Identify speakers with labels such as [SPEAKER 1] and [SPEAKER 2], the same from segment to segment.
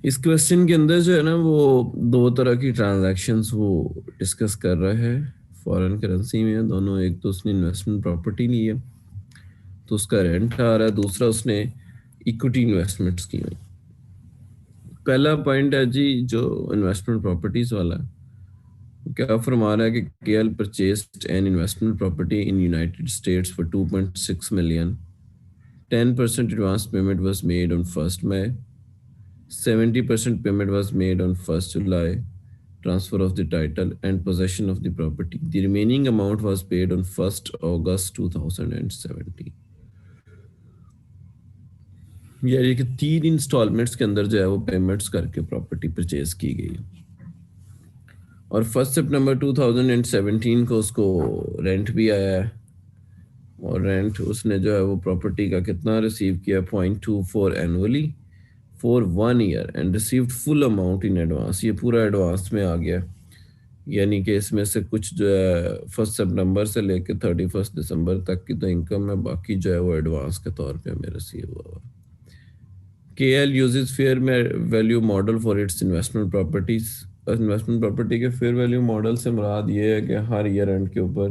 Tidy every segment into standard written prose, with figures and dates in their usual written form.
[SPEAKER 1] इस क्वेश्चन के अंदर जो है ना वो दो तरह की ट्रांजैक्शंस वो डिस्कस कर रहा है फॉरेन करेंसी में। दोनों, एक तो उसने इन्वेस्टमेंट प्रॉपर्टी ली है तो उसका रेंट आ रहा है, दूसरा उसने इक्विटी इन्वेस्टमेंट्स की हुई। पहला पॉइंट है जी जो इन्वेस्टमेंट प्रॉपर्टीज वाला है, क्या फरमा रहा है कि KL purchased an investment property in United states for 2.6 million. 10% advance payment was made on 1st May. 70% payment was made on 1st July. Transfer of the title and possession of the property. The remaining amount was paid on 1st August 2017. यानी कि 3 installments के अंदर जो है वो payments करके property purchase की गई और 1 सितंबर 2017 को उसको रेंट भी आया है। और रेंट उसने जो है वो प्रॉपर्टी का कितना रिसीव किया, 0.24 annually for 1 year and received full amount in advance. ये पूरा एडवांस में आ गया, यानी कि इसमें से कुछ जो है 1 सितंबर से लेकर 31 दिसंबर तक की तो इनकम है, बाकी जो है वो एडवांस के तौर पे हमें रिसीव हुआ। KL uses fair value model for its investment properties। Investment property के फेयर वैल्यू मॉडल से मुराद ये है कि हर ईयर एंड के ऊपर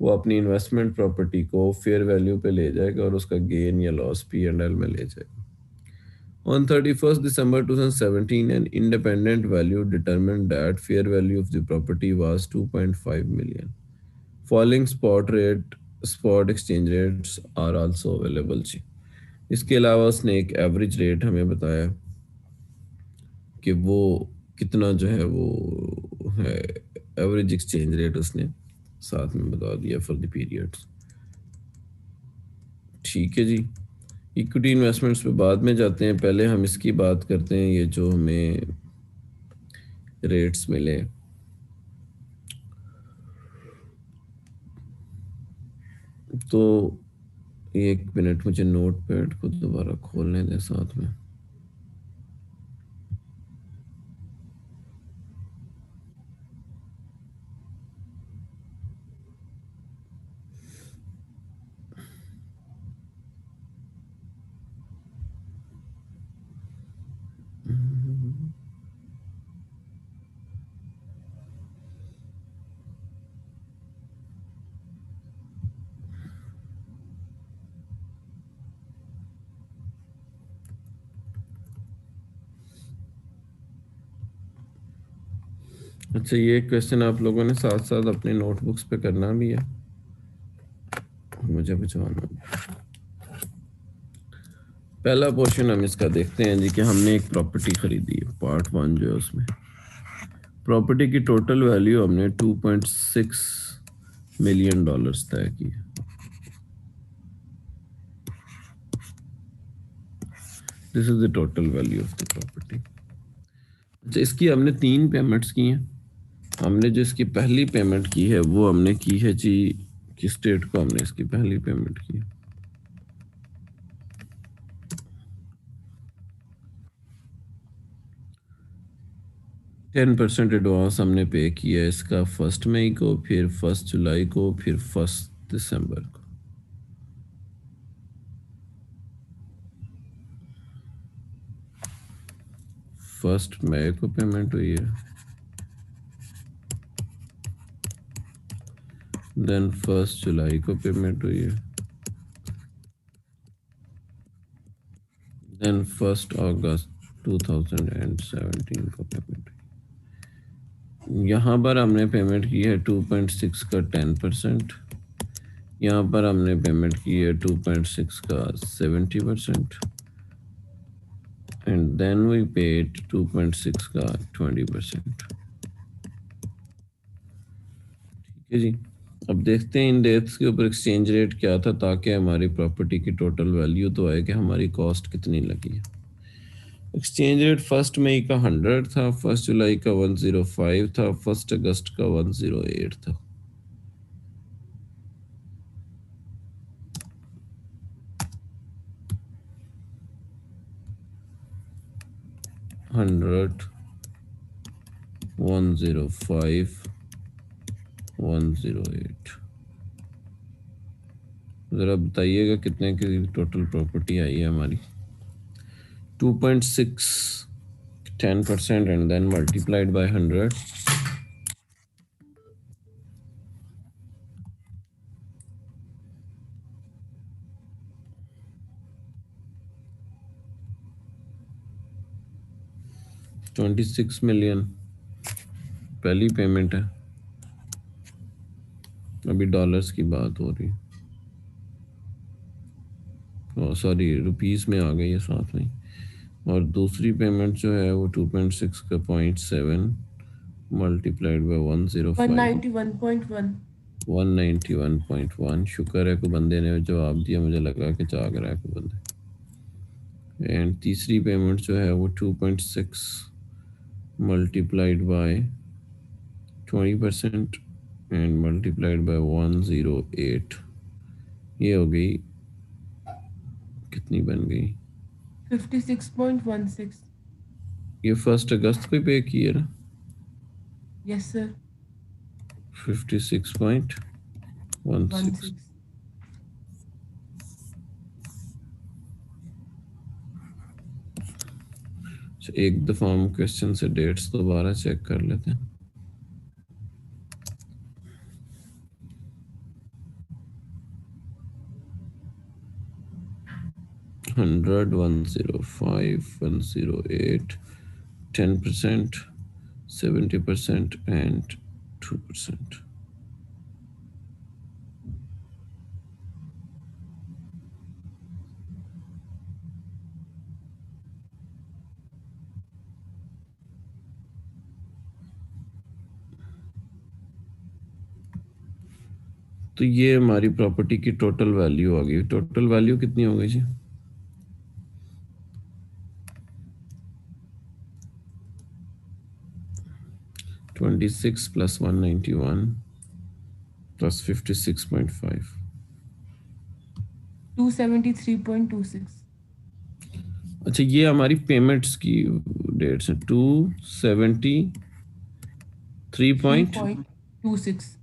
[SPEAKER 1] वो अपनी इन्वेस्टमेंट प्रॉपर्टी को फेयर वैल्यू पे ले जाएगा और उसका गेन या लॉस P&L में ले जाएगा। On 31st December 2017, an independent value determined that fair value of the property was 2.5 million. Falling spot exchange rates are also available जी। इसके अलावा उसने एक एवरेज रेट हमें बताया कि वो कितना जो है वो है, एवरेज एक्सचेंज रेट उसने साथ में बता दिया फॉर द पीरियड्स। ठीक है जी, इक्विटी इन्वेस्टमेंट्स पे बाद में जाते हैं, पहले हम इसकी बात करते हैं ये जो हमें रेट्स मिले। तो 1 मिनट मुझे नोट पैड को दोबारा खोलने दें साथ में। अच्छा, ये क्वेश्चन आप लोगों ने साथ साथ अपने नोटबुक्स पे करना भी है, मुझे पूछवाना। पहला पोर्शन हम इसका देखते हैं जी कि हमने एक प्रॉपर्टी खरीदी है, पार्ट 1 जो है उसमें प्रॉपर्टी की टोटल वैल्यू हमने 2.6 मिलियन डॉलर्स तय की। This is the total value of the property. अच्छा, इसकी हमने 3 पेमेंट्स की हैं। हमने जो इसकी पहली पेमेंट की है वो हमने की है जी, किस डेट को हमने इसकी पहली पेमेंट की है, 10% एडवांस हमने पे किया है इसका 1 मई को, फिर 1 जुलाई को, फिर 1 दिसंबर को। 1 मई को पेमेंट हुई है, देन 1 जुलाई को पेमेंट हुई है, देन 1 अगस्त 2017 को पेमेंट हुई। यहाँ पर हमने पेमेंट की है 2.6 का 10%, यहाँ पर हमने पेमेंट की है 2.6 का 70%, एंड देन वी पेड 2.6 का 20%। ठीक है जी, अब देखते हैं इन डेट्स के ऊपर एक्सचेंज रेट क्या था ताकि हमारी प्रॉपर्टी की टोटल वैल्यू तो आए कि हमारी कॉस्ट कितनी लगी है। एक्सचेंज रेट 1 मई का 100 था, 1 जुलाई का 105 था, 1 अगस्त का 108 था। हंड्रेड, 105, 108। ज़रा बताइएगा कितने की टोटल प्रॉपर्टी आई है हमारी। 2.6 10% and then multiplied by 100. $26 million पहली पेमेंट है, अभी डॉलर्स की बात हो रही है, सॉरी रुपीस में आ गई है साथ में। और दूसरी पेमेंट जो है वो 2.6 का 0.7 मल्टीप्लाइड बाय 105 191.1। शुक्र है को बंदे ने जवाब दिया, मुझे लगा कि जाग रहा है को बंदे। एंड तीसरी पेमेंट जो है वो 2.6 multiplied by 20% and multiplied by 108, ये हो गई, कितनी बन गई?
[SPEAKER 2] 56.16।
[SPEAKER 1] ये 1 अगस्त को पे की है ना?
[SPEAKER 2] Yes sir.
[SPEAKER 1] 56.16। एक दफा हम क्वेश्चन से डेट्स दोबारा चेक कर लेते हैं। Hundred 105 108 10% 70% and 2%। तो ये हमारी प्रॉपर्टी की टोटल वैल्यू आ गई। टोटल वैल्यू कितनी हो गई जी? 26 प्लस 191 प्लस 56.5
[SPEAKER 2] 273.26।
[SPEAKER 1] अच्छा, ये हमारी पेमेंट्स की डेट्स हैं। 273.26।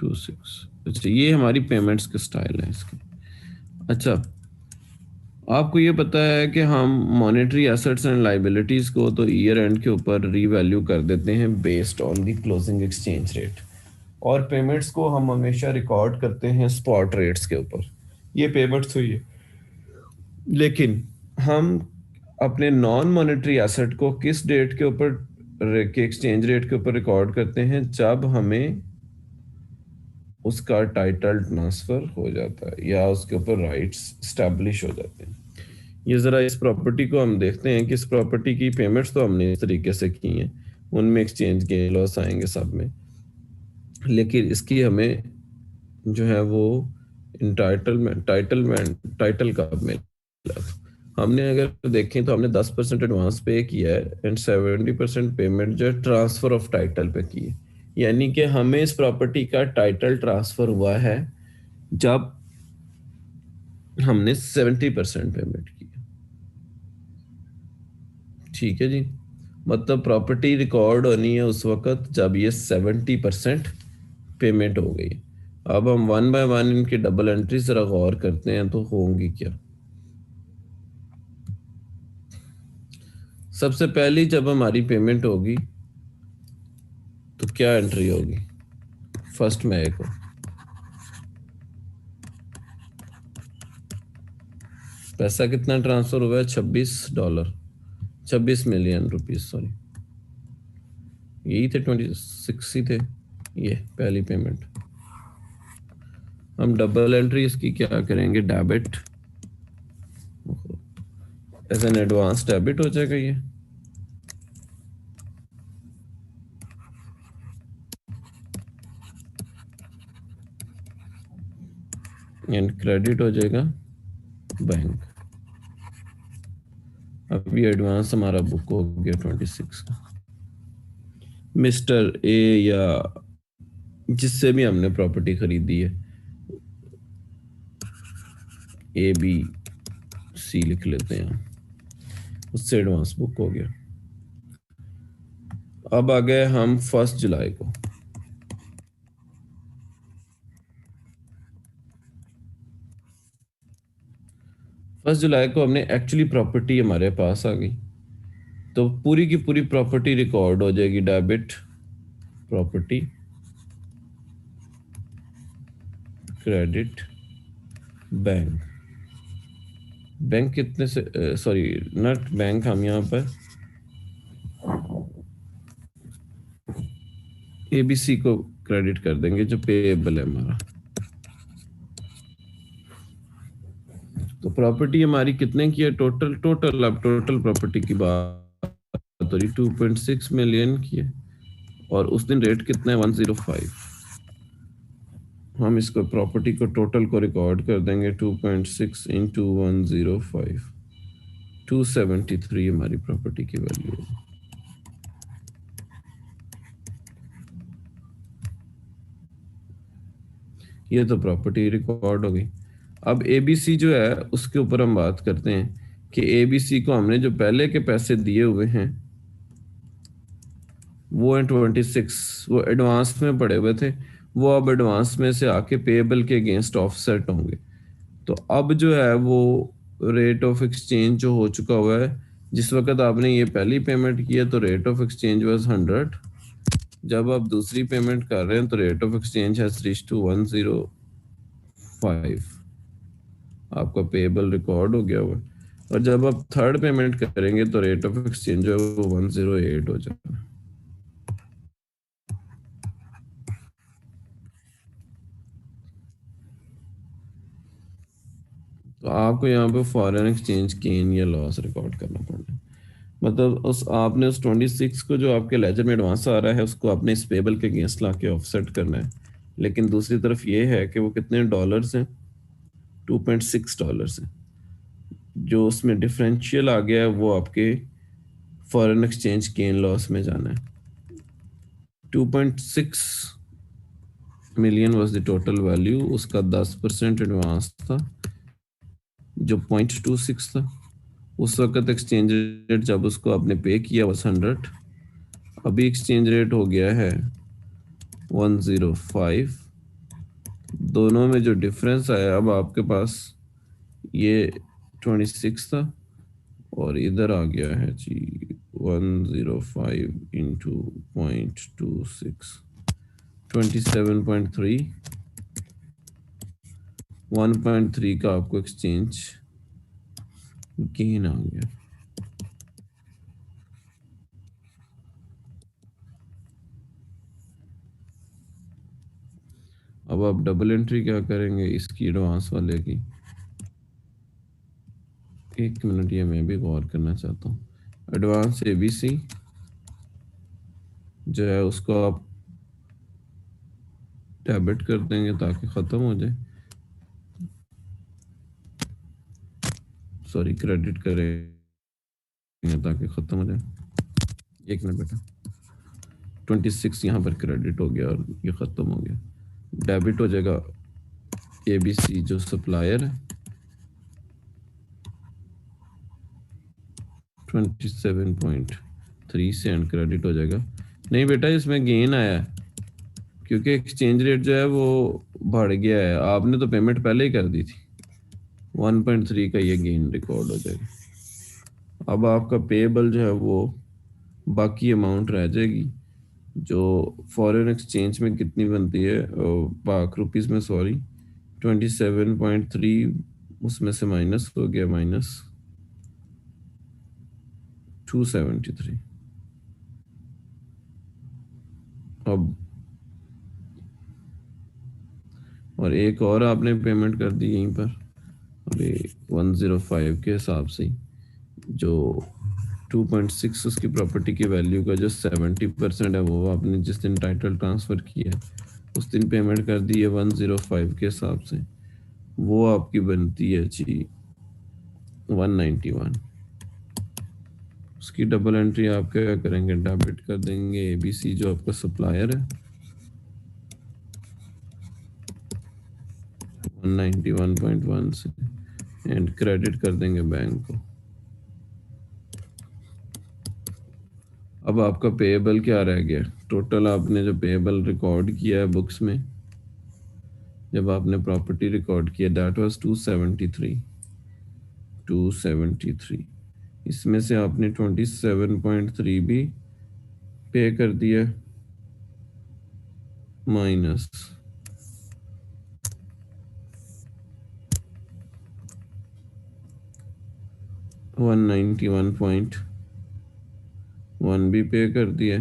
[SPEAKER 1] 26। अच्छा, ये हमारी पेमेंट्स के स्टाइल है इसके। अच्छा, आपको ये पता है कि हम मॉनेटरी एसेट्स एंड लाइबिलिटीज को तो ईयर एंड के ऊपर रीवैल्यू कर देते हैं based on the closing exchange rate, और पेमेंट्स को हम हमेशा रिकॉर्ड करते हैं स्पॉट रेट्स के ऊपर। ये पेमेंट्स हुई है, लेकिन हम अपने नॉन मॉनेटरी एसेट को किस डेट के ऊपर के एक्सचेंज रेट के ऊपर रिकॉर्ड करते हैं? जब हमें उसका टाइटल ट्रांसफर हो जाता है या उसके ऊपर राइट्स स्टैब्लिश हो जाते हैं। ये ज़रा इस प्रॉपर्टी को हम देखते हैं कि इस प्रॉपर्टी की पेमेंट्स तो हमने इस तरीके से की हैं, उनमें एक्सचेंज गेन लॉस आएंगे सब में, लेकिन इसकी हमें जो है वो टाइटल कब मिला? हमने अगर देखें तो हमने 10% एडवांस पे किया है एंड 70% पेमेंट जो है ट्रांसफर ऑफ टाइटल पे की है। यानी कि हमें इस प्रॉपर्टी का टाइटल ट्रांसफर हुआ है जब हमने 70% पेमेंट की। ठीक है जी, मतलब प्रॉपर्टी रिकॉर्ड होनी है उस वक्त जब ये 70% पेमेंट हो गई। अब हम 1 बाय 1 इनकी डबल एंट्री जरा गौर करते हैं तो होंगी क्या। सबसे पहली जब हमारी पेमेंट होगी तो क्या एंट्री होगी? 1 मई को पैसा कितना ट्रांसफर हुआ है? $26, 26 मिलियन रुपीस, सॉरी यही थे, 26 ही थे। ये पहली पेमेंट। हम डबल एंट्री इसकी क्या करेंगे? Debit, as an advance debit हो जाएगा ये। एंड क्रेडिट हो जाएगा बैंक। अब ये एडवांस हमारा बुक हो गया 26 का। मिस्टर ए या जिससे भी हमने प्रॉपर्टी खरीदी है, ए बी सी लिख लेते हैं, उससे एडवांस बुक हो गया। अब आ गए हम 1 जुलाई को। 1 जुलाई को हमने एक्चुअली प्रॉपर्टी हमारे पास आ गई, तो पूरी की पूरी प्रॉपर्टी रिकॉर्ड हो जाएगी debit property, credit bank. Bank कितने से, सॉरी नॉट बैंक, हम यहाँ पर एबीसी को क्रेडिट कर देंगे जो पेएबल है हमारा। तो प्रॉपर्टी हमारी कितने की है टोटल, अब टोटल प्रॉपर्टी की बात हो रही 2.6 मिलियन की है, और उस दिन रेट कितना है 105। हम इसको प्रॉपर्टी को टोटल को रिकॉर्ड कर देंगे 2.6 इंटू 105, 273 हमारी प्रॉपर्टी की वैल्यू है। ये तो प्रॉपर्टी रिकॉर्ड हो गई। अब एबीसी जो है उसके ऊपर हम बात करते हैं कि एबीसी को हमने जो पहले के पैसे दिए हुए हैं वो है 26, वो एडवांस में पड़े हुए थे, वो अब एडवांस में से आके पेएबल के अगेंस्ट ऑफसेट होंगे। तो अब जो है वो रेट ऑफ एक्सचेंज जो हो चुका हुआ है, जिस वक्त आपने ये पहली पेमेंट की है तो रेट ऑफ एक्सचेंज वाज 100, जब आप दूसरी पेमेंट कर रहे हैं तो rate of exchange has reached to 105, आपका पेएबल रिकॉर्ड हो गया हुआ है। और जब आप थर्ड पेमेंट करेंगे तो रेट ऑफ एक्सचेंज जो है वो 108 हो जाएगा। तो आपको यहाँ पे फॉरेन एक्सचेंज गेन या लॉस रिकॉर्ड करना पड़ना है। मतलब उस आपने उस 26 को जो आपके लेजर में एडवांस आ रहा है उसको आपने इस पेबल के अगेंस्ट ला के ऑफसेट करना है। लेकिन दूसरी तरफ ये है कि वो कितने डॉलर्स हैं, 2.6 डॉलर्स हैं। जो उसमें डिफरेंशियल आ गया है वो आपके फॉरेन एक्सचेंज गेन लॉस में जाना है। 2.6 million was the total value, उसका 10% एडवांस था जो 0.26 था। उस वक्त एक्सचेंज रेट जब उसको आपने पे किया was 100, अभी एक्सचेंज रेट हो गया है 105। दोनों में जो डिफरेंस आया, अब आपके पास ये 26 था और इधर आ गया है जी 105 इंटू 0.26, 27.3, 1.3 का आपको एक्सचेंज गेन आ गया। अब आप डबल एंट्री क्या करेंगे इसकी एडवांस वाले की, एक मिनट ये मैं भी गौर करना चाहता हूँ। एडवांस एबीसी जो है उसको आप डेबिट कर देंगे ताकि ख़त्म हो जाए, सॉरी क्रेडिट करेंगे ताकि ख़त्म हो जाए। एक मिनट बेटा, 26 यहाँ पर क्रेडिट हो गया और ये ख़त्म हो गया। डेबिट हो जाएगा एबीसी जो सप्लायर है 27.3 से, एंड क्रेडिट हो जाएगा। नहीं बेटा इसमें गेन आया है क्योंकि एक्सचेंज रेट जो है वो बढ़ गया है, आपने तो पेमेंट पहले ही कर दी थी। 1.3 का ये गेन रिकॉर्ड हो जाएगा। अब आपका पेएबल जो है वो बाकी अमाउंट रह जाएगी जो फॉरेन एक्सचेंज में कितनी बनती है, पाक रुपीस में, सॉरी 27.3, उसमें से माइनस हो गया -273। अब और एक और आपने पेमेंट कर दी यहीं पर अभी 105 के हिसाब से, जो 2.6 उसकी प्रॉपर्टी की वैल्यू का जो 70% है वो आपने जिस दिन टाइटल ट्रांसफ़र किया उस दिन पेमेंट कर दी है 105 के हिसाब से, वो आपकी बनती है जी 191। उसकी डबल एंट्री आप क्या करेंगे, डेबिट कर देंगे एबीसी जो आपका सप्लायर है 191.1 से, एंड क्रेडिट कर देंगे बैंक को। अब आपका पेएबल क्या रह गया, टोटल आपने जो पेएबल रिकॉर्ड किया है बुक्स में जब आपने प्रॉपर्टी रिकॉर्ड किया दैट वाज 273। इसमें से आपने 27.3 भी पे कर दिया माइनस 191.1 भी पे कर दिया।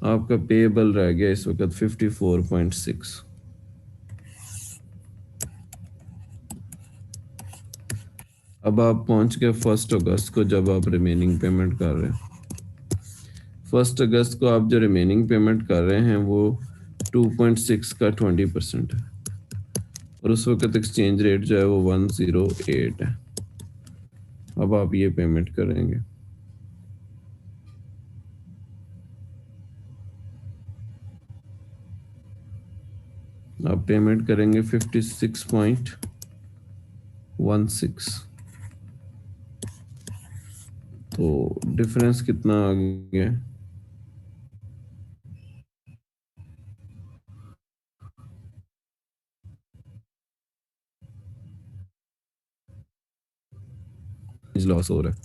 [SPEAKER 1] आपका पेबल रह गया इस वक्त 54.6। अब आप पहुंच गए 1 अगस्त को, जब आप रिमेनिंग पेमेंट कर रहे हैं। 1 अगस्त को आप जो रिमेनिंग पेमेंट कर रहे हैं वो 2.6 का 20% है, और उस वक्त एक्सचेंज रेट जो है वो 108 है। अब आप ये पेमेंट करेंगे। आप पेमेंट करेंगे 56.16। तो डिफरेंस कितना आ गया? लॉस हो रहा है।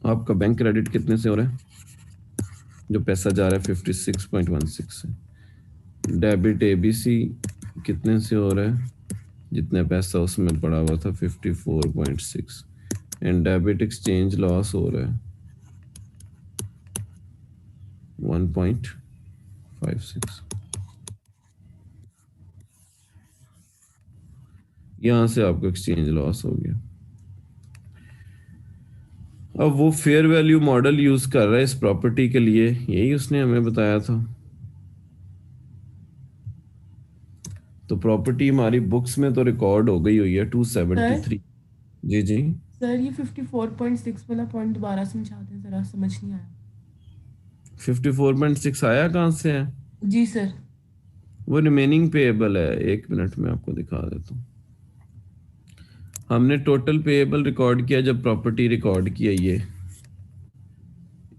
[SPEAKER 1] आपका बैंक क्रेडिट कितने से हो रहा है? जो पैसा जा रहा है 56.16 से। डेबिट एबीसी कितने से हो रहा है? जितने पैसा उसमें पड़ा हुआ था 54.6। एंड डेबिट एक्सचेंज लॉस हो रहा है 1.56। यहां से आपको एक्सचेंज लॉस हो गया। अब वो फेयर वैल्यू मॉडल यूज कर रहा है इस प्रॉपर्टी के लिए, यही उसने हमें बताया था। तो प्रॉपर्टी हमारी बुक्स में तो रिकॉर्ड हो गई हुई है 273। जी जी।
[SPEAKER 2] सर ये 54.6 वाला पॉइंट दोबारा समझा दें, जरा समझ नहीं आया।
[SPEAKER 1] 54.6 आया कहाँ से है?
[SPEAKER 2] जी सर।
[SPEAKER 1] वो रिमेनिंग पेएबल है। 1 मिनट में आपको दिखा देता हूँ। हमने टोटल पेएबल रिकॉर्ड किया जब प्रॉपर्टी रिकॉर्ड किया। ये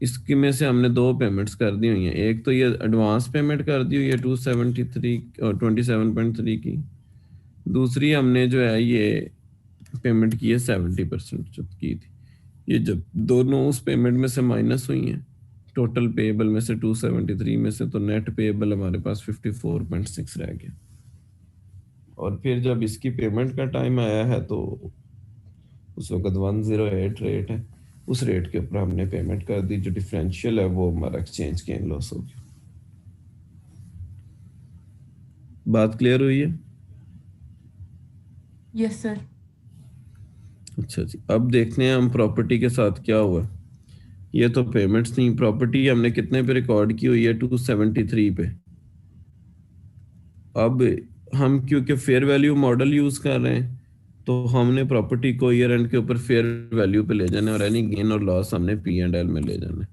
[SPEAKER 1] इसकी में से हमने 2 पेमेंट्स कर दी हुई हैं। एक तो ये एडवांस पेमेंट कर दी हुई है 273 और 27.3 की। दूसरी हमने जो है ये पेमेंट की है 70% जो की थी। ये जब दोनों उस पेमेंट में से माइनस हुई हैं टोटल पेएबल में से 273 में से, तो नेट पेएबल हमारे पास 54.6 रह गया। और फिर जब इसकी पेमेंट का टाइम आया है तो उस वक्त 108 रेट है, उस रेट के ऊपर हमने पेमेंट कर दी। जो डिफरेंशियल है वो हमारा एक्सचेंज गेन लॉस हो गया। बात क्लियर हुई है?
[SPEAKER 2] Yes sir.
[SPEAKER 1] अच्छा जी, अब देखते हैं हम प्रॉपर्टी के साथ क्या हुआ। ये तो पेमेंट्स नहीं, प्रॉपर्टी हमने कितने पे रिकॉर्ड की हुई है 273 पे। अब हम क्योंकि फेयर वैल्यू मॉडल यूज कर रहे हैं तो हमने प्रॉपर्टी को ईयर एंड के ऊपर फेयर वैल्यू पे ले जाना है, और एनी गेन और लॉस हमने पी एंड एल में ले जाना है।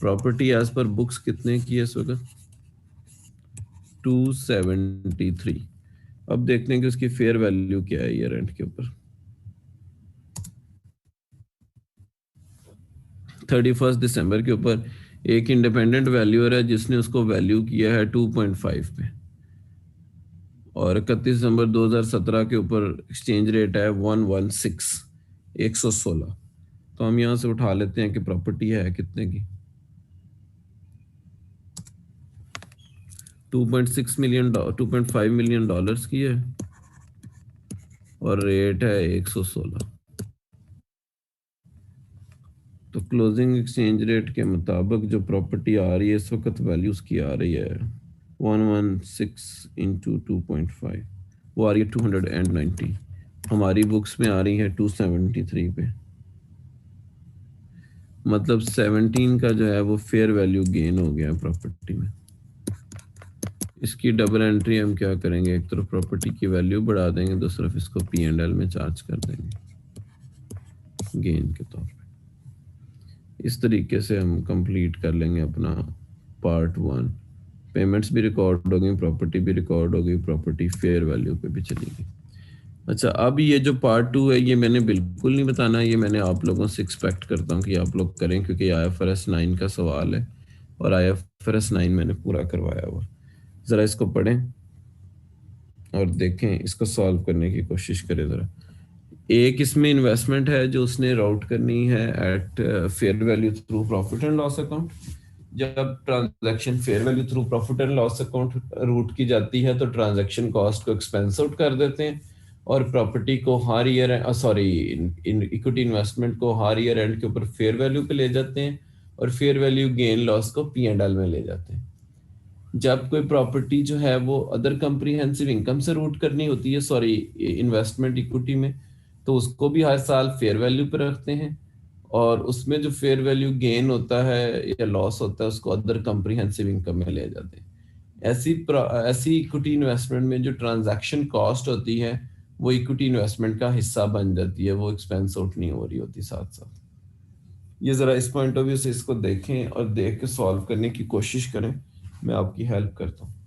[SPEAKER 1] प्रॉपर्टी एज पर बुक्स कितने की है इस वक्त? 273। अब देखते हैं कि उसकी फेयर वैल्यू क्या है ईयर एंड के ऊपर। 31 दिसंबर के ऊपर एक इंडिपेंडेंट वैल्यूअर है जिसने उसको वैल्यू किया है 2.5 पे, और 31 दिसंबर 2017 के ऊपर एक्सचेंज रेट है 116। तो हम यहाँ से उठा लेते हैं कि प्रॉपर्टी है कितने की। 2.5 मिलियन डॉलर्स की है और रेट है 116। तो क्लोजिंग एक्सचेंज रेट के मुताबिक जो प्रॉपर्टी आ रही है इस वक्त वैल्यूज की आ रही है 116 इंटू 2.5, वो आ रही है 290। हमारी बुक्स में आ रही है 273 पे। मतलब 17 का जो है वो फेयर वैल्यू गेन हो गया प्रॉपर्टी में। इसकी डबल एंट्री हम क्या करेंगे, एक तरफ प्रॉपर्टी की वैल्यू बढ़ा देंगे, दूसरी तरफ इसको पी एंड एल में चार्ज कर देंगे गेन के तौर पे। इस तरीके से हम कंप्लीट कर लेंगे अपना पार्ट 1। पेमेंट्स भी रिकॉर्ड हो गई, प्रॉपर्टी भी रिकॉर्ड हो गई, प्रॉपर्टी फेयर वैल्यू पे भी चली गई। अच्छा, अब ये जो पार्ट 2 है ये मैंने बिल्कुल नहीं बताना, ये मैंने आप लोगों से एक्सपेक्ट करता हूँ कि आप लोग करें, क्योंकि IFRS 9 का सवाल है और IFRS 9 मैंने पूरा करवाया हुआ। ज़रा इसको पढ़ें और देखें, इसको सॉल्व करने की कोशिश करें ज़रा। एक इसमें इन्वेस्टमेंट है जो उसने राउट करनी है at fair value through profit and loss account. जब transaction fair value through profit and loss account route की जाती है तो ट्रांजैक्शन कॉस्ट को एक्सपेंस आउट कर देते हैं और प्रॉपर्टी को हर ईयर सॉरी इक्विटी इन्वेस्टमेंट को हर ईयर एंड के ऊपर फेयर वैल्यू पे ले जाते हैं और फेयर वैल्यू गेन लॉस को P&L में ले जाते हैं। जब कोई प्रॉपर्टी जो है वो अदर कंप्रीहेंसिव इनकम से रूट करनी होती है सॉरी इन्वेस्टमेंट इक्विटी में, तो उसको भी हर साल फेयर वैल्यू पर रखते हैं और उसमें जो फेयर वैल्यू गेन होता है या लॉस होता है उसको अदर कंप्रीहेंसिव इनकम में ले जाते हैं। ऐसी इक्विटी इन्वेस्टमेंट में जो ट्रांजैक्शन कॉस्ट होती है वो इक्विटी इन्वेस्टमेंट का हिस्सा बन जाती है, वो एक्सपेंस आउट नहीं हो रही होती साथ साथ। ये ज़रा इस पॉइंट ऑफ व्यू से इसको देखें और देख के सॉल्व करने की कोशिश करें, मैं आपकी हेल्प करता हूँ।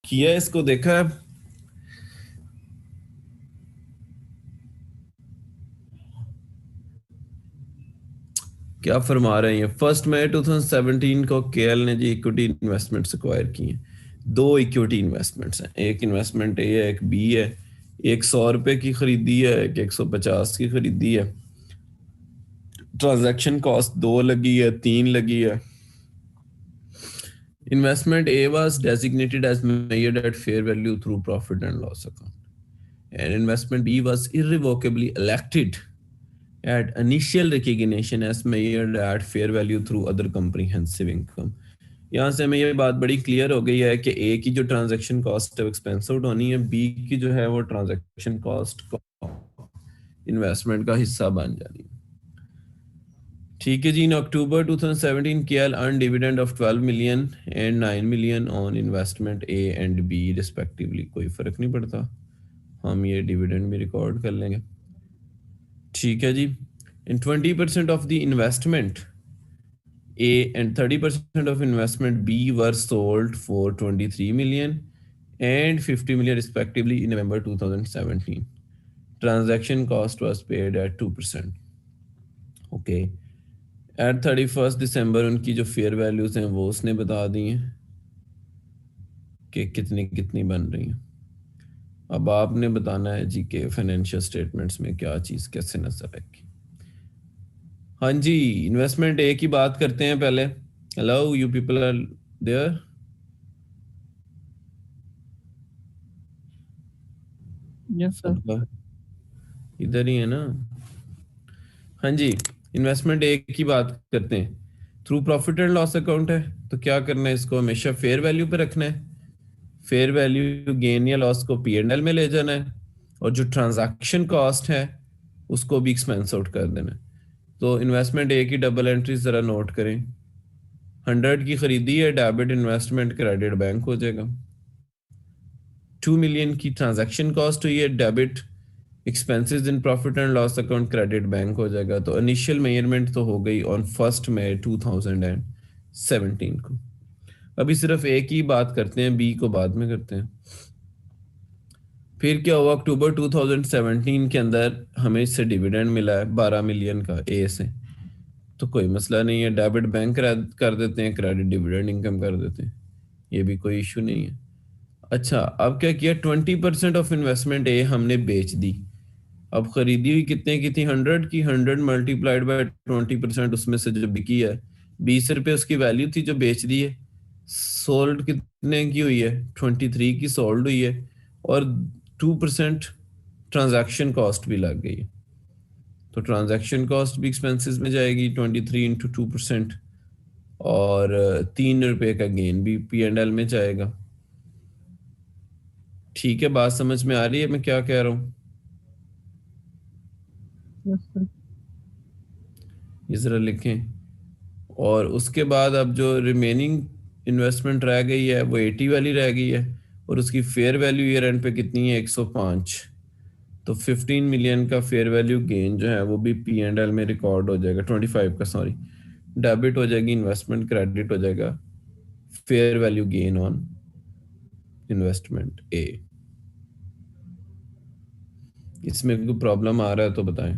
[SPEAKER 1] किया इसको देखा है? क्या फरमा रहे हैं? 1 मई 2017 को केएल ने जी इक्विटी इन्वेस्टमेंट्स एक्वायर की हैं। दो इक्विटी इन्वेस्टमेंट्स हैं, एक इन्वेस्टमेंट ए है एक बी है। एक 100 रुपए की खरीदी है, एक 150 की खरीदी है। ट्रांजैक्शन कॉस्ट 2 लगी है, 3 लगी है। Investment A was designated as measured at fair value through profit and loss account. And investment B was irrevocably elected at initial recognition as measured at fair value through other comprehensive income. यहाँ से हमें ये बात बड़ी clear हो गई है कि ए की जो ट्रांजैक्शन कॉस्ट है वो एक्सपेंस आउट होनी है, बी की जो है वो ट्रांजैक्शन कॉस्ट इन्वेस्टमेंट का हिस्सा बन जानी है। ठीक है जी। In October 2017 KL earn dividend of 12 million and 9 million on investment A and B respectively. कोई फर्क नहीं पड़ता, हम ये डिविडेंड भी रिकॉर्ड कर लेंगे। ठीक है जी। In 20% of the investment A and 30% of investment B were sold for 23 million and 50 million respectively in November 2017। Transaction cost was paid at 2%। Okay. At 31 December उनकी जो फेयर वैल्यूज हैं वो उसने बता दी हैं कि कितनी कितनी बन रही हैं। अब आपने बताना है जी के फाइनेंशियल स्टेटमेंट्स में क्या चीज़ कैसे नजर आएगी। हाँ जी, इन्वेस्टमेंट ए की बात करते हैं पहले। Hello, you people are there?
[SPEAKER 3] Yes sir.
[SPEAKER 1] इधर ही है ना? हाँ जी, इन्वेस्टमेंट ए की बात करते हैं। Through profit and loss account है तो क्या करना है, इसको हमेशा फेयर वैल्यू पे रखना है। फेयर वैल्यू गेन या लॉस को P&L में ले जाना है और जो ट्रांजैक्शन कॉस्ट है उसको भी एक्सपेंस आउट कर देना है। तो इन्वेस्टमेंट ए की डबल एंट्री जरा नोट करें। 100 की खरीदी है, डेबिट इन्वेस्टमेंट क्रेडिट बैंक हो जाएगा। 2 मिलियन की ट्रांजैक्शन कॉस्ट हुई है, debit expenses in profit and loss account credit bank हो जाएगा। तो इनिशियल मेजरमेंट तो हो गई ऑन 1 मई 2017 को। अभी सिर्फ ए की बात करते हैं, बी को बाद में करते हैं। फिर क्या हुआ, अक्टूबर 2017 के अंदर हमें इससे डिविडेंड मिला है 12 मिलियन का ए से। तो कोई मसला नहीं है, डेबिट बैंक कर देते हैं, क्रेडिट डिविडेंड इनकम कर देते हैं, ये भी कोई इशू नहीं है। अच्छा, अब क्या किया, 20% ऑफ इन्वेस्टमेंट ए हमने बेच दी। अब खरीदी हुई कितने की थी, 100 की, 100 मल्टीप्लाइड बाय 20%, उसमें से जो बिकी है 20 रुपए उसकी वैल्यू थी जो बेच दी है। सोल्ड कितने की हुई है, 23 की सोल्ड हुई है। और 2% ट्रांजैक्शन कॉस्ट भी लग गई है। तो ट्रांजैक्शन कॉस्ट भी एक्सपेंसेस में जाएगी, 23 × 2%। और 3 रुपए का गेन भी P&L में जाएगा। ठीक है, बात समझ में आ रही है मैं क्या कह रहा हूँ?
[SPEAKER 3] Yes sir.
[SPEAKER 1] ये जरा लिखें। और उसके बाद अब जो रिमेनिंग इन्वेस्टमेंट रह गई है वो 80 वाली रह गई है। और उसकी फेयर वैल्यू ईयर एंड पे कितनी है, 105। तो 15 मिलियन का फेयर वैल्यू गेन जो है वो भी P&L में रिकॉर्ड हो जाएगा, 25 का सॉरी, डेबिट हो जाएगी इन्वेस्टमेंट, क्रेडिट हो जाएगा fair value gain on investment A. इसमें कोई प्रॉब्लम आ रहा है तो बताएं।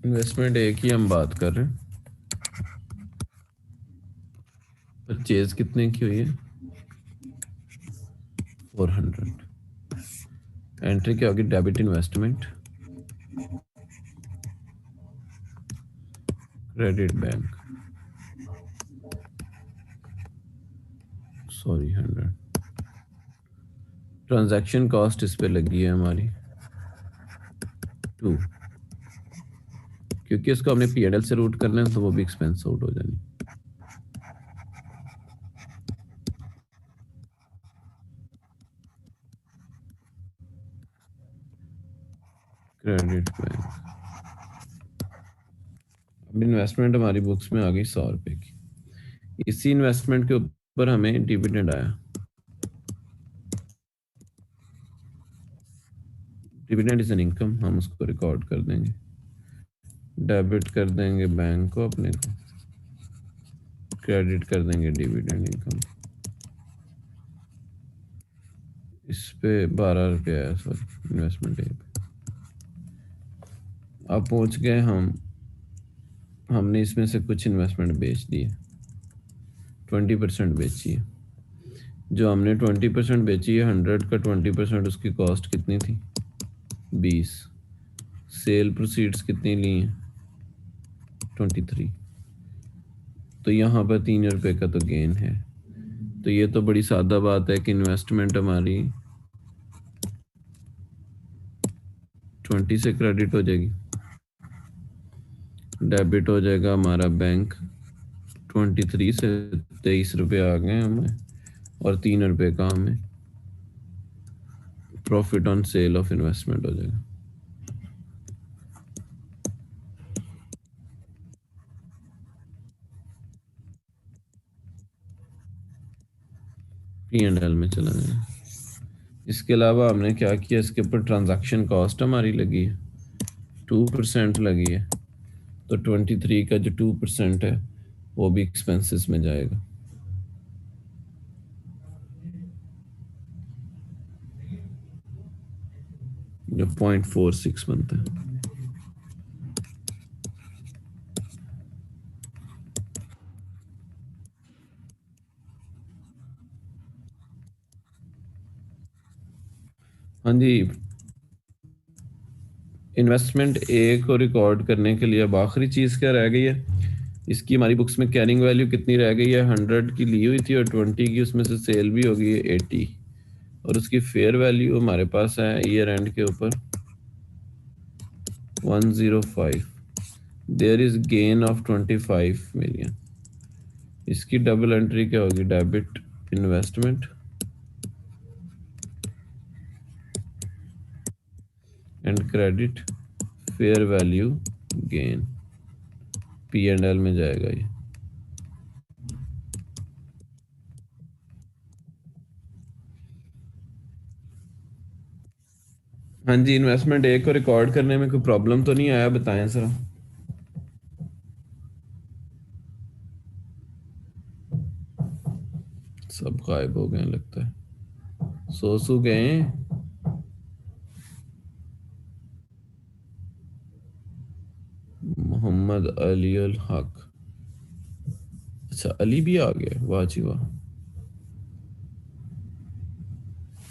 [SPEAKER 1] इन्वेस्टमेंट ए की हम बात कर रहे हैं। परचेज कितने की हुई है, 400। एंट्री क्या होगी, debit investment, credit bank, sorry 100। Transaction cost इस पे लगी है हमारी 2, क्योंकि इसको हमने P&L से रूट करना है तो वो भी एक्सपेंस आउट हो जानी। Credit bank. अब इन्वेस्टमेंट हमारी बुक्स में आ गई 100 रुपए की। इसी इन्वेस्टमेंट के ऊपर हमें डिविडेंड आया। डिविडेंड इज एन इनकम, हम उसको रिकॉर्ड कर देंगे, डेबिट कर देंगे बैंक को अपने को, क्रेडिट कर देंगे डिविडेंड इनकम। इस पे 12 रुपये आया, सॉरी इन्वेस्टमेंट पे। अब पहुंच गए हमने इसमें से कुछ इन्वेस्टमेंट बेच दी है, 20% बेची है। जो हमने 20% बेची है, 100 का 20%, उसकी कॉस्ट कितनी थी, 20। सेल प्रोसीड्स कितनी ली हैं, 23। तो यहाँ पर 3 रुपए का तो गेन है। तो ये तो बड़ी सादा बात है कि इन्वेस्टमेंट हमारी 20 से क्रेडिट हो जाएगी, डेबिट हो जाएगा हमारा बैंक 23 से, 23 रुपये आ गए हमें, और 3 रुपए का हमें profit on sale of investment हो जाएगा। P&L में चला जाएगा। इसके अलावा हमने क्या किया, इसके ऊपर ट्रांजैक्शन कॉस्ट हमारी लगी है, 2% लगी है। तो 23 का जो 2% है वो भी एक्सपेंसेस में जाएगा। जो 0.46 बनता है। हाँ जी, इन्वेस्टमेंट ए को रिकॉर्ड करने के लिए अब आखिरी चीज़ क्या रह गई है, इसकी हमारी बुक्स में कैरिंग वैल्यू कितनी रह गई है, 100 की ली हुई थी और 20 की उसमें से सेल भी हो गई है 80। और उसकी फेयर वैल्यू हमारे पास है ईयर एंड के ऊपर 105। There is gain of 25 million. इसकी डबल एंट्री क्या होगी, debit investment and credit fair value gain. P&L में जाएगा ये। हाँ जी, इन्वेस्टमेंट ए को रिकॉर्ड करने में कोई प्रॉब्लम तो नहीं आया, बताएं जरा। सब गायब हो गए लगता है, सो गए। मोहम्मद अली अल हक, अच्छा अली भी आ गया, वाह जी वाह।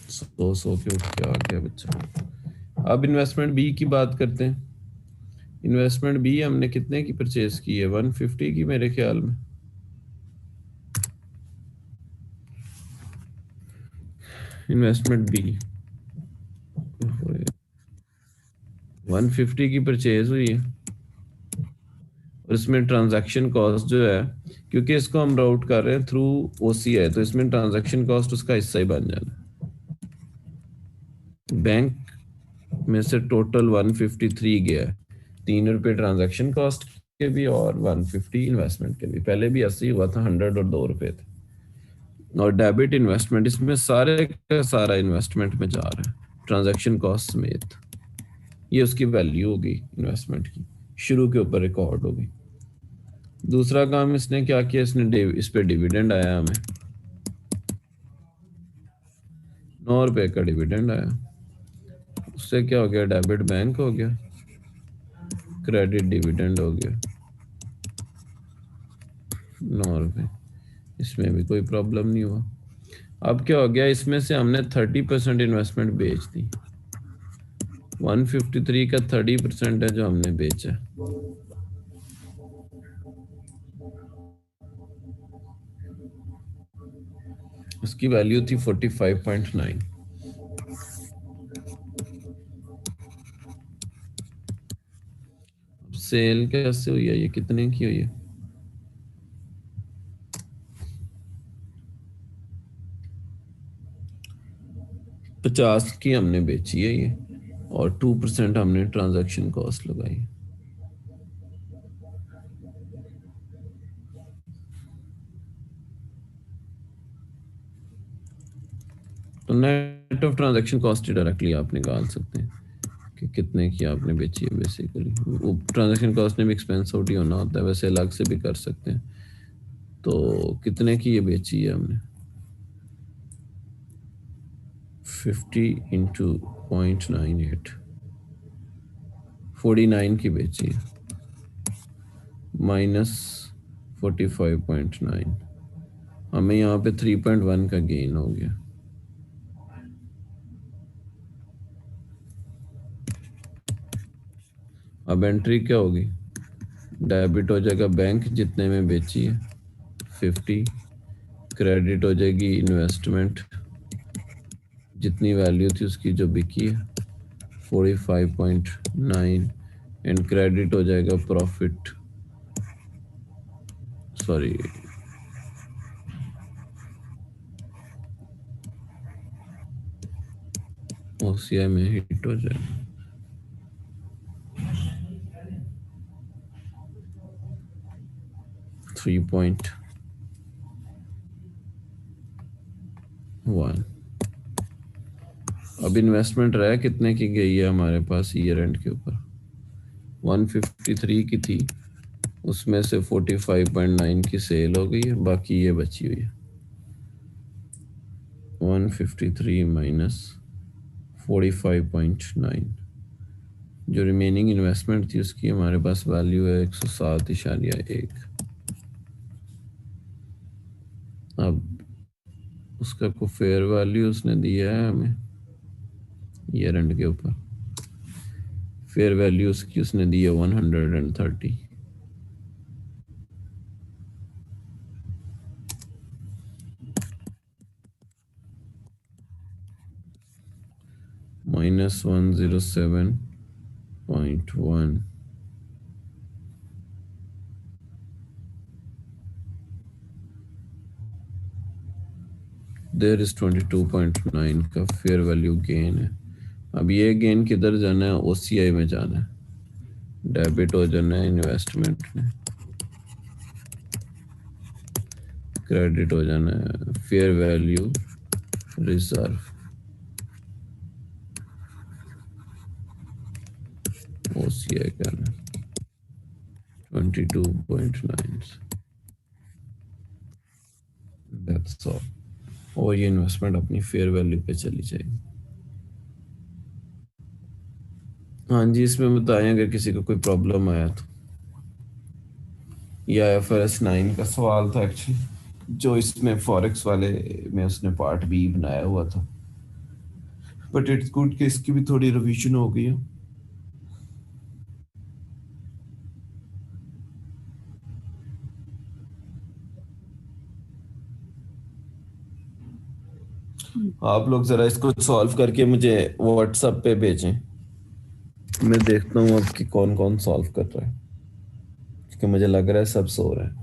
[SPEAKER 1] सो के उठ के आ गया बच्चा। अब इन्वेस्टमेंट बी की बात करते हैं। इन्वेस्टमेंट बी हमने कितने की परचेज की है? 150 की मेरे ख्याल में। इन्वेस्टमेंट बी 150 की परचेज हुई है, और इसमें ट्रांजैक्शन कॉस्ट जो है, क्योंकि इसको हम राउट कर रहे हैं थ्रू ओसीआई, तो इसमें ट्रांजैक्शन कॉस्ट उसका हिस्सा ही बन जाना। बैंक में से टोटल 153 गया है, 3 रुपये ट्रांजैक्शन कॉस्ट के भी और 150 इन्वेस्टमेंट के भी। पहले भी ऐसे ही हुआ था, 100 और 2 रुपये थे। और डेबिट इन्वेस्टमेंट, इसमें सारे का सारा इन्वेस्टमेंट में जा रहा है ट्रांजैक्शन कॉस्ट समेत। ये उसकी वैल्यू होगी इन्वेस्टमेंट की, शुरू के ऊपर रिकॉर्ड होगी। दूसरा काम इसने क्या किया, इसने इस पे डिविडेंड आया, हमें 9 रुपए का डिविडेंड आया। उससे क्या हो गया, डेबिट बैंक हो गया, क्रेडिट डिविडेंड हो गया 9 रुपए। इसमें भी कोई प्रॉब्लम नहीं हुआ। अब क्या हो गया, इसमें से हमने 30% इन्वेस्टमेंट बेच दी। 153 का 30% है जो हमने बेचा। उसकी वैल्यू थी 45.9। सेल कैसे हुई है, ये कितने की हुई है? पचास की हमने बेची है ये, और 2% हमने ट्रांजैक्शन कॉस्ट लगाई। तो net of transaction cost he directly आप निकाल सकते हैं कि कितने की आपने बेची है। बेसिकली वो ट्रांजैक्शन कॉस्ट में भी एक्सपेंस आउट ही होना होता है, वैसे अलग से भी कर सकते हैं। तो कितने की ये बेची है हमने? 50 इंटू 0.98, 49 की बेची है, माइनस 45.9, हमें यहाँ पे 3.1 का गेन हो गया। अब एंट्री क्या होगी, डेबिट हो जाएगा बैंक जितने में बेची है 50, क्रेडिट हो जाएगी इन्वेस्टमेंट जितनी वैल्यू थी उसकी जो बिकी है 45.9, एंड क्रेडिट हो जाएगा प्रॉफिट, सॉरी ओसीआई में हिट हो जाएगा 3.1। अब इन्वेस्टमेंट रहा कितने की गई है हमारे पास ईयर एंड के ऊपर? 153 की थी, उसमें से 45.9 की सेल हो गई है, बाकी ये बची हुई है 153 माइनस 45.9। जो रिमेनिंग इन्वेस्टमेंट थी उसकी हमारे पास वैल्यू है 107.1। अब उसका को फेयर वैल्यू उसने दिया है हमें ईयर एंड के ऊपर, फेयर वैल्यू उसकी उसने दी है 130। माइनस 107.1, देयर इज 22.9 का फेयर वैल्यू गेन है। अब ये गेन किधर जाना है, ओसीआई में जाना है, डेबिट हो जाना है इन्वेस्टमेंट में, क्रेडिट हो जाना है फेयर वैल्यू रिजर्व। OCI क्या है 22.9 दैट्स ऑल। और ये इन्वेस्टमेंट अपनी फेयर वैल्यू पे चली जाएगी। हाँ जी, इसमें बताएं अगर किसी को कोई प्रॉब्लम आया तो। ये IFRS 9 का सवाल था एक्चुअली, जो इसमें फॉरेक्स वाले में उसने पार्ट बी बनाया हुआ था, बट इट्स गुड कि इसकी भी थोड़ी रिवीजन हो गई है। आप लोग जरा इसको सॉल्व करके मुझे व्हाट्सएप पे भेजें, मैं देखता हूँ अब कि कौन कौन सॉल्व कर रहा है, क्योंकि मुझे लग रहा है सब सो रहे हैं।